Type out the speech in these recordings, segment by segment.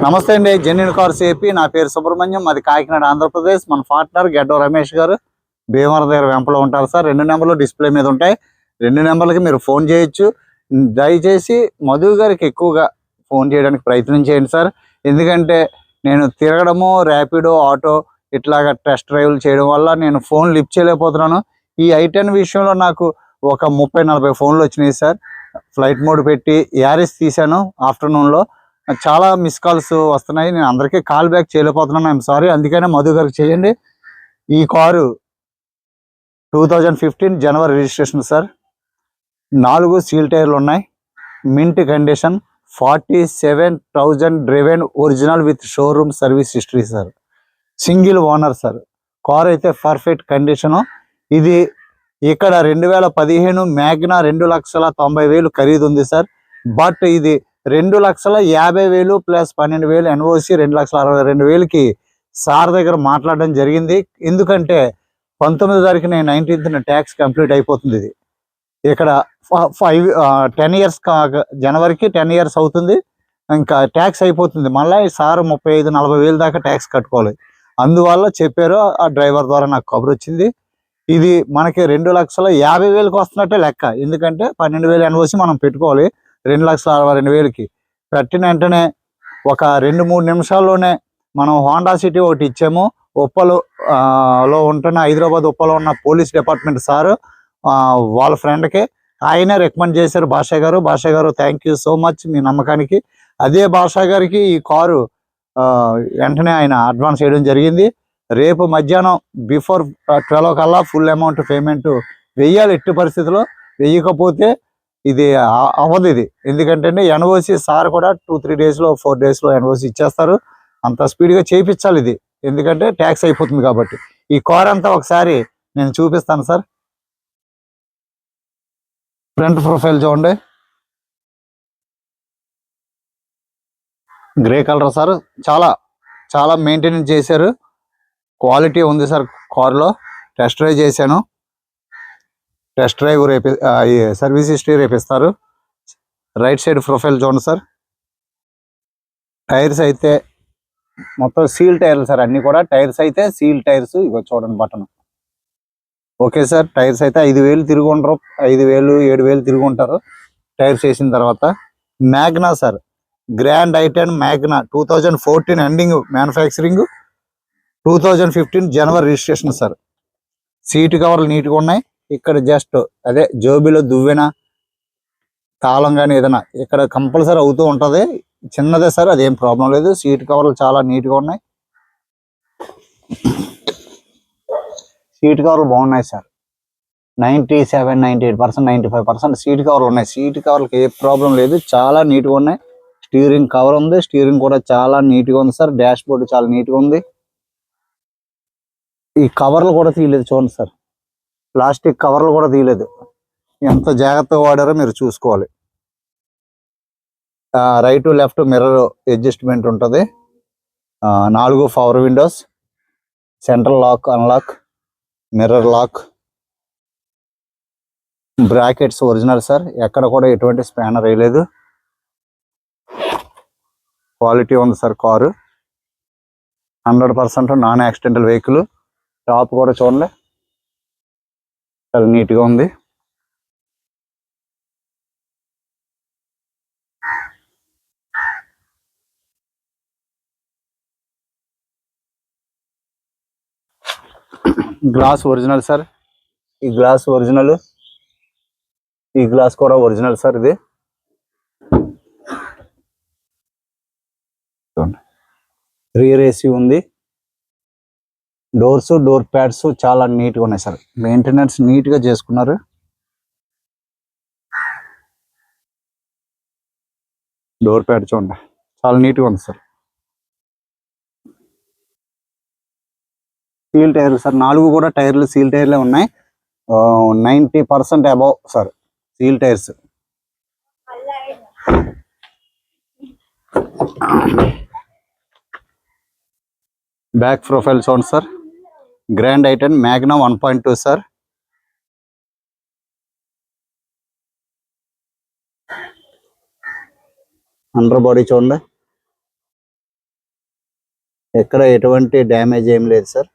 నమస్తే అండి, genuine cars AP. నా పేరు సుబ్రహ్మణ్యం, మాది కాకినాడ, ఆంధ్రప్రదేశ్. మన పార్ట్నర్ గెడ్డో రమేష్ గారు భీమవరం దగ్గర వెంపలో ఉంటారు సార్. 2 నెంబర్లు డిస్ప్లే మీద ఉంటాయి. 2 నెంబర్లకి మీరు ఫోన్ చేయొచ్చు. దయచేసి మధు గారికి ఎక్కువగా ఫోన్ చేయడానికి ప్రయత్నం చేయండి సార్. ఎందుకంటే నేను తిరగడము, ర్యాపిడో, ఆటో ఇట్లాగా టెస్ట్ డ్రైవ్లు చేయడం వల్ల నేను ఫోన్ లిఫ్ట్ చేయలేకపోతున్నాను. ఈ i10 విషయంలో నాకు ఒక 30-40 ఫోన్లు వచ్చినాయి సార్. ఫ్లైట్ మోడ్ పెట్టి యారిస్ తీశాను ఆఫ్టర్నూన్లో. చాలా మిస్ కాల్స్ వస్తున్నాయి, నేను అందరికీ కాల్ బ్యాక్ చేయలేకపోతున్నాను. I'm sorry. అందుకనే మధు గారికి చేయండి. ఈ కారు 2015 జనవరి రిజిస్ట్రేషన్ సార్. 4 సీల్ టైర్లు ఉన్నాయి, mint condition, 47,000 driven, original with showroom service history sir. Single owner sir. Car అయితే పర్ఫెక్ట్ కండిషను. ఇది ఇక్కడ 2015 మ్యాగ్నా 2,90,000 ఖరీదు ఉంది సార్. బట్ ఇది 2,50,000 ప్లస్ 12,000 ఎన్ఓసి 2,62,000కి సార్ దగ్గర మాట్లాడడం జరిగింది. ఎందుకంటే 19వ తారీఖున 19th ట్యాక్స్ కంప్లీట్ అయిపోతుంది. ఇది ఇక్కడ 10 ఇయర్స్ జనవరికి 10 ఇయర్స్ అవుతుంది. ఇంకా ట్యాక్స్ అయిపోతుంది. మళ్ళీ సార్ 35-40,000 దాకా ట్యాక్స్ కట్టుకోవాలి. అందువల్ల చెప్పారు, ఆ డ్రైవర్ ద్వారా నాకు కబుర్ వచ్చింది. ఇది మనకి 2,50,000కి వస్తున్నట్టే లెక్క. ఎందుకంటే 12,000 ఎన్ఓసి మనం పెట్టుకోవాలి. 2,62,000కి పెట్టిన వెంటనే ఒక 2-3 నిమిషాల్లోనే మనం హోండా సిటీ ఒకటి ఇచ్చాము. ఉప్పలో ఉంటున్న, హైదరాబాద్ ఉప్పలో ఉన్న పోలీస్ డిపార్ట్మెంట్ సార్ వాళ్ళ ఫ్రెండ్కి ఆయనే రికమెండ్ చేశారు, భాషా గారు. థ్యాంక్ యూ సో మచ్ మీ నమ్మకానికి. అదే భాషా గారికి ఈ కారు వెంటనే ఆయన అడ్వాన్స్ చేయడం జరిగింది. రేపు మధ్యాహ్నం బిఫోర్ 12 కల్లా ఫుల్ అమౌంట్ పేమెంట్ వెయ్యాలి. ఎట్టి పరిస్థితిలో వెయ్యకపోతే ఇది అవ్వదు. ఇది ఎందుకంటే ఎన్ఓసి సార్ కూడా 2-3 డేస్లో 4 డేస్లో ఎన్ఓసి ఇచ్చేస్తారు. అంత స్పీడ్గా చేయించాలి ఇది, ఎందుకంటే ట్యాక్స్ అయిపోతుంది కాబట్టి. ఈ కార్ అంతా ఒకసారి నేను చూపిస్తాను సార్. ఫ్రంట్ ప్రొఫైల్ చూడండి, గ్రే కలర్ సార్. చాలా మెయింటెనెన్స్ చేశారు, క్వాలిటీ ఉంది సార్ కారులో. టెస్ట్ డ్రైవ్ చేశాను. టెస్ట్ డ్రైవ్ రేపు సర్వీస్ హిస్టరీ రేపిస్తారు. రైట్ సైడ్ ప్రొఫైల్ చూడండి సార్. టైర్స్ అయితే మొత్తం సీల్ టైర్లు సార్, అన్నీ కూడా టైర్స్ అయితే సీల్ టైర్స్. ఇగో చూడండి బటన్. Okay sir. టైర్స్ అయితే 5,000 తిరిగి ఉంటారు, 5,000-7,000 తిరిగి ఉంటారు టైర్స్ వేసిన తర్వాత. Magna sir, grand i10 Magna 2014 ending manufacturing, 2015 జనవరి రిజిస్ట్రేషన్ సార్. సీట్ కవర్లు నీట్గా ఉన్నాయి. ఇక్కడ జస్ట్ అదే జోబీలో దువ్వెన, తాళం కానీ ఏదైనా ఇక్కడ కంపల్సరీ అవుతూ ఉంటుంది. చిన్నదే సార్, అదేం ప్రాబ్లం లేదు. సీట్ కవర్లు చాలా నీట్గా ఉన్నాయి. సీట్ కవర్లు బాగున్నాయి సార్. 97%, 98%, 95% సీట్ కవర్లు ఉన్నాయి. సీట్ కవర్లకి ఏ ప్రాబ్లం లేదు, చాలా నీట్గా ఉన్నాయి. స్టీరింగ్ కవర్ ఉంది, స్టీరింగ్ కూడా చాలా నీట్గా ఉంది సార్. డాష్ బోర్డు చాలా నీట్గా ఉంది. ఈ కవర్లు కూడా తీయలేదు చూడండి సార్, ప్లాస్టిక్ కవర్లు కూడా తీయలేదు. ఎంత జాగ్రత్తగా వాడారో మీరు చూసుకోవాలి. రైట్ లెఫ్ట్ మిర్రర్ అడ్జస్ట్మెంట్ ఉంటుంది. 4 power windows, central lock, unlock, mirror lock, brackets original sir. ఎక్కడ కూడా ఎటువంటి స్పానర్ వేయలేదు. క్వాలిటీ ఉంది sir car. 100% non accidental vehicle. Top కూడా చూడండి, చాలా నీట్గా ఉంది. Glass original sir. ఈ గ్లాస్ ఒరిజినల్, ఈ గ్లాస్ కూడా ఒరిజినల్ సార్. ఇది రియర్ ఏసీ ఉంది. డోర్స్, డోర్ ప్యాడ్స్ చాలా నీట్గా ఉన్నాయి సార్. మెయింటెనెన్స్ నీట్గా చేసుకున్నారు. డోర్ ప్యాడ్ చూడండి, చాలా నీట్గా ఉంది సార్. సీల్ టైర్లు సార్, 4 కూడా టైర్లు సీల్ టైర్లే ఉన్నాయి. 90% above sir seal tyres. Back profile చూడండి sir. Grand i10 magna 1.2 sir. Under body చూడండి, ఎక్కడ ఎటువంటి డ్యామేజ్ ఏం లేదు సార్.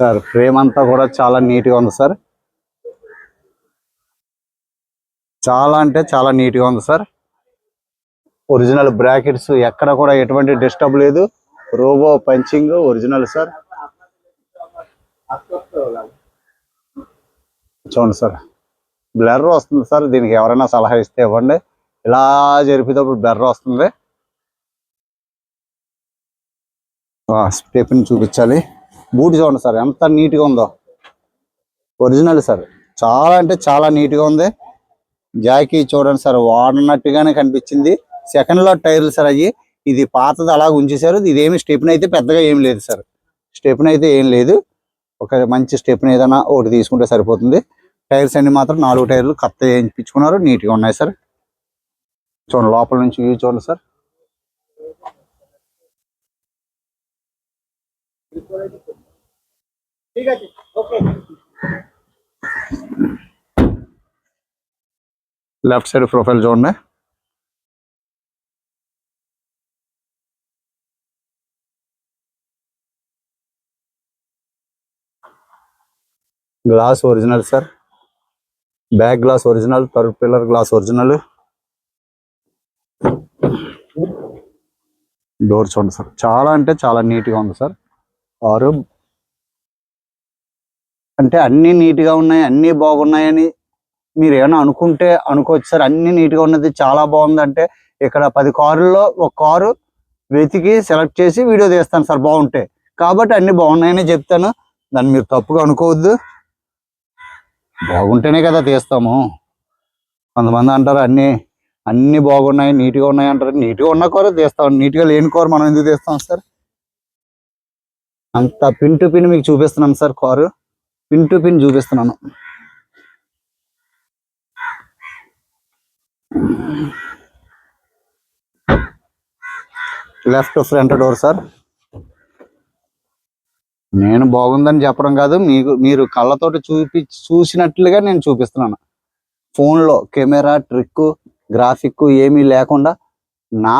సార్ ఫ్రేమ్ అంతా కూడా చాలా నీట్గా ఉంది సార్, చాలా అంటే చాలా నీట్గా ఉంది సార్. ఒరిజినల్ బ్రాకెట్స్ ఎక్కడ కూడా ఎటువంటి డిస్టర్బ్ లేదు. Robo punching original sir. చూడండి సార్, బ్లర్ వస్తుంది సార్. దీనికి ఎవరైనా సలహా ఇస్తే ఇవ్వండి, ఇలా జరిపేటప్పుడు బ్లర్ వస్తుంది. స్టెప్ని చూపించాలి. బూట్ చూడండి సార్ ఎంత నీట్గా ఉందో, ఒరిజినల్ సార్. చాలా అంటే చాలా నీట్గా ఉంది. జాకీ చూడండి సార్, వాడినట్టుగానే కనిపించింది. సెకండ్ లో టైర్లు సార్ అయ్యి, ఇది పాతది అలాగ ఉంచేశారు. ఇదేమి స్టెప్ని అయితే పెద్దగా ఏం లేదు సార్, స్టెప్ని అయితే ఏం లేదు. ఒక మంచి స్టెప్ని ఏదైనా ఒకటి తీసుకుంటే సరిపోతుంది. టైర్స్ అన్ని మాత్రం 4 టైర్లు కొత్త వేయించుకున్నారు, నీట్గా ఉన్నాయి సార్. చూడండి లోపల నుంచి వ్యూ చూడండి సార్. లెఫ్ట్ సైడ్ ప్రొఫైల్ చూడండి, glass original sir. Back glass original, third pillar glass original. Door చూడండి సార్, చాలా అంటే చాలా నీట్గా ఉంది సార్. ఆరు అంటే అన్నీ నీట్గా ఉన్నాయి, అన్నీ బాగున్నాయని మీరు ఏమైనా అనుకుంటే అనుకోవచ్చు సార్. అన్నీ నీట్గా ఉన్నది, చాలా బాగుంది అంటే ఇక్కడ 10 కారుల్లో ఒక కారు వెతికి సెలెక్ట్ చేసి వీడియో తీస్తాను సార్ బాగుంటే. కాబట్టి అన్నీ బాగున్నాయని చెప్తాను, దాన్ని మీరు తప్పుగా అనుకోవద్దు. బాగుంటేనే కదా తీస్తాము. కొంతమంది అంటారు అన్నీ బాగున్నాయి నీట్గా ఉన్నాయి అంటారు. నీట్గా ఉన్న కారు తీస్తాం, నీట్గా లేని కారు మనం ఎందుకు తీస్తాం సార్. అంత పిన్ టు పిన్ మీకు చూపిస్తున్నాను sir, car pin to pin చూపిస్తున్నాను. Left front door sir. నేను బాగుందని చెప్పడం కాదు, మీరు కళ్ళతోటి చూసినట్లుగా నేను చూపిస్తున్నాను. ఫోన్లో కెమెరా ట్రిక్ గ్రాఫిక్ ఏమీ లేకుండా నా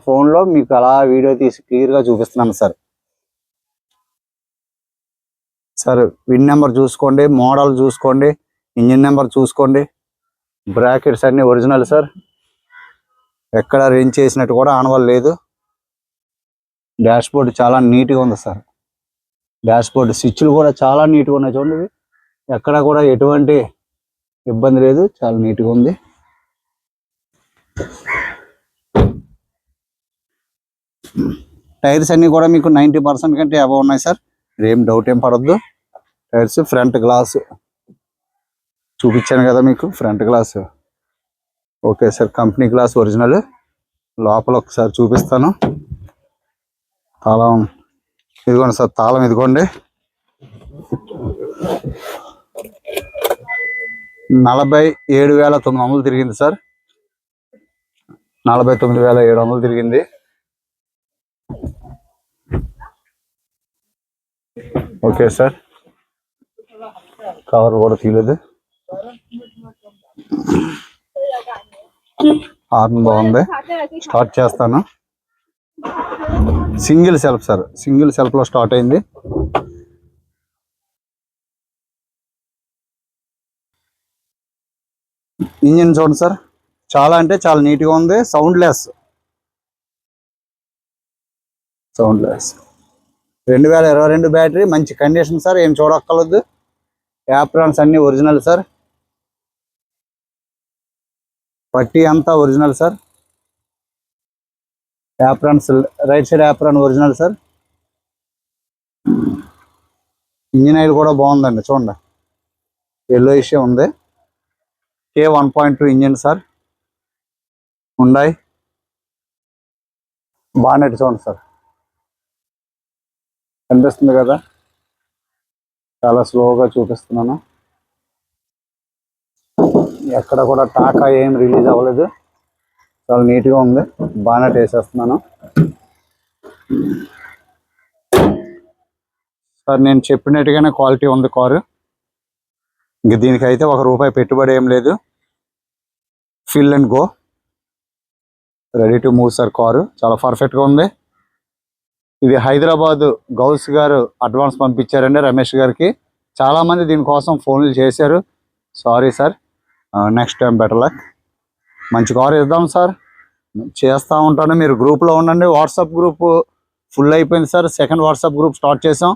ఫోన్లో మీకు అలా వీడియో తీసి క్లియర్గా చూపిస్తున్నాను సార్. సార్ విన్ నెంబర్ చూసుకోండి, మోడల్ చూసుకోండి, ఇంజిన్ నెంబర్ చూసుకోండి. బ్రాకెట్స్ అన్నీ ఒరిజినల్ సార్, ఎక్కడ రేంజ్ చేసినట్టు కూడా ఆనవాళ్ళు లేదు. డాష్ బోర్డ్ చాలా నీట్గా ఉంది సార్. డాష్ బోర్డ్ స్విచ్లు కూడా చాలా నీట్గా ఉన్నాయి చూడండి, ఎక్కడ కూడా ఎటువంటి ఇబ్బంది లేదు, చాలా నీట్గా ఉంది. టైర్స్ అన్నీ కూడా మీకు 90% కంటే అబవ్ ఉన్నాయి సార్, ఏం డౌట్ ఏం పడద్దు. టైర్స్ ఫ్రంట్ గ్లాస్ చూపించాను కదా మీకు, front glass okay sir, company glass original. లోపల ఒకసారి చూపిస్తాను. తాళం ఇదిగోండి సార్, తాళం ఇదిగోండి. 47,900 తిరిగింది సార్, 49,700 తిరిగింది. ఓకే సార్, కవర్ కూడా తీయలేదు. హార్న్ బాగుంది. స్టార్ట్ చేస్తాను. సింగిల్ సెల్ఫ్ సార్, సింగిల్ సెల్ఫ్లో స్టార్ట్ అయింది. ఇంజిన్ చూడండి సార్, చాలా అంటే చాలా నీట్గా ఉంది. సౌండ్లెస్ 2022 బ్యాటరీ, మంచి కండిషన్ సార్, ఏం చూడక్కర్లేదు. యాప్రాన్స్ అన్నీ ఒరిజినల్ సార్, పట్టీ అంతా original sir. Aprons right side apron original sir. Engine oil కూడా బాగుందండి చూడండి, ఎల్లో ఇష్యూ ఉంది. K 1.2 engine sir. ఉండాయి బానెట్ చూడండి సార్, కనిపిస్తుంది కదా, చాలా స్లోగా చూపిస్తున్నాను. ఎక్కడ కూడా టాకా ఏం రిలీజ్ అవ్వలేదు, చాలా నీట్గా ఉంది. బానెట్ వేసేస్తున్నాను. సార్ నేను చెప్పినట్టుగానే క్వాలిటీ ఉంది కారు. ఇంక దీనికైతే ₹1 పెట్టుబడి ఏం లేదు. Fill and go, ready to move sir. Car చాలా పర్ఫెక్ట్గా ఉంది. ఇది హైదరాబాద్ గౌస్ గారు అడ్వాన్స్ పంపించారండి రమేష్ గారికి. చాలామంది దీనికోసం ఫోన్లు చేశారు. Sorry sir, next time better luck. మంచి కారు ఇద్దాం సార్, చేస్తూ ఉంటాను. మీరు గ్రూప్లో ఉండండి. వాట్సాప్ గ్రూప్ ఫుల్ అయిపోయింది sir. Second WhatsApp group start చేసాం.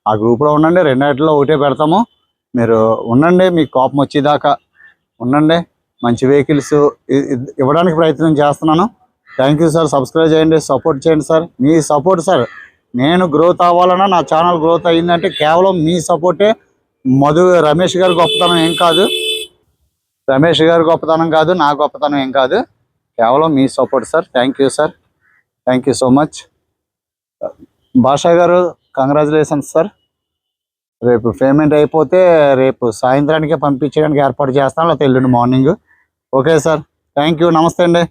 ఆ గ్రూప్లో ఉండండి. రెండిట్లో ఒకటే పెడతాము. మీరు ఉండండి, మీకు కోపం వచ్చేదాకా ఉండండి. మంచి వెహికల్స్ ఇవ్వడానికి ప్రయత్నం చేస్తున్నాను. Thank you sir. సబ్స్క్రైబ్ చేయండి, సపోర్ట్ చేయండి సార్. మీ సపోర్ట్ సార్, నేను గ్రోత్ అవ్వాలన్నా, నా ఛానల్ గ్రోత్ అయ్యిందంటే కేవలం మీ సపోర్టే. రమేష్ గారి గొప్పతనం ఏం కాదు, రమేష్ గారి గొప్పతనం కాదు, నా గొప్పతనం ఏం కాదు, కేవలం మీ support sir. Thank you sir, thank you so much. Basha garu congratulations sir. రేపు పేమెంట్ అయిపోతే రేపు సాయంత్రానికే పంపించడానికి ఏర్పాటు చేస్తాను, లేకపోతే ఎల్లుండి morning. Okay sir, thank you, నమస్తే అండి.